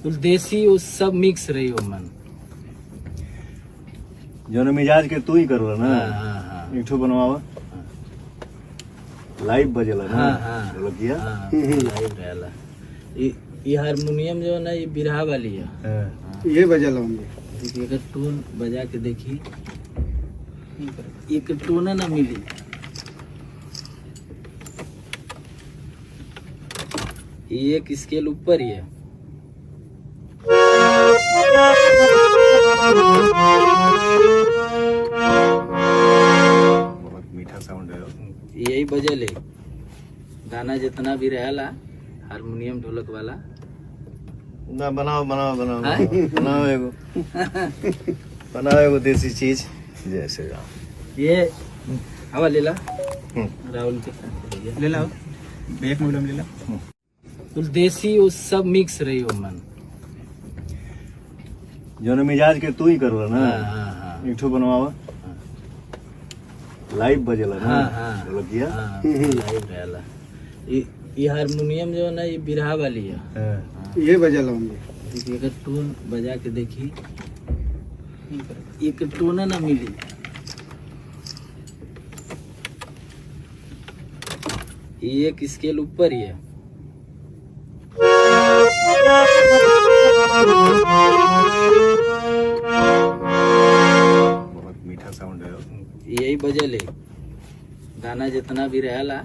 कुछ देसी उस सब मिक्स रही हो मन। जौन मिजाज के तू ही करला ना। हाँ। एक ठो बनवावा लाइव बजेला ना। हाँ। ढोलकिया। लाइव रहेला। ये हारमोनियम जो है ना, ये बिरहा वाली है। ये बजेला होंगे। देखिए अगर टोन बजा के देखी, एक टोन ना मिली। ये एक स्केल ऊपर ही है। बहुत मीठा साउंड है। यही वजह ले गाना जितना भी रहेला हारमोनियम ढोलक वाला ना बनाओ हाँ? बनाओ एगो देसी चीज जैसे ये हवा ले ला राहुल के ले ला एक मूलम ले ला। कुछ देसी उस सब मिक्स रही हो मन। जौन मिजाज के तू ही करला ना। हाँ। एक ठो बनवावा लाइव बजेला ना। हाँ। ढोलकिया। लाइव रहेला। ये हारमोनियम जो है ना, ये बिरहा वाली है। ये बजेला होंगे। देखिए अगर टोन बजा के देखी, एक टोन ना मिली। ये एक स्केल ऊपर ही है। बहुत मीठा साउंड है। यही वजह ले गाना जितना भी रहेला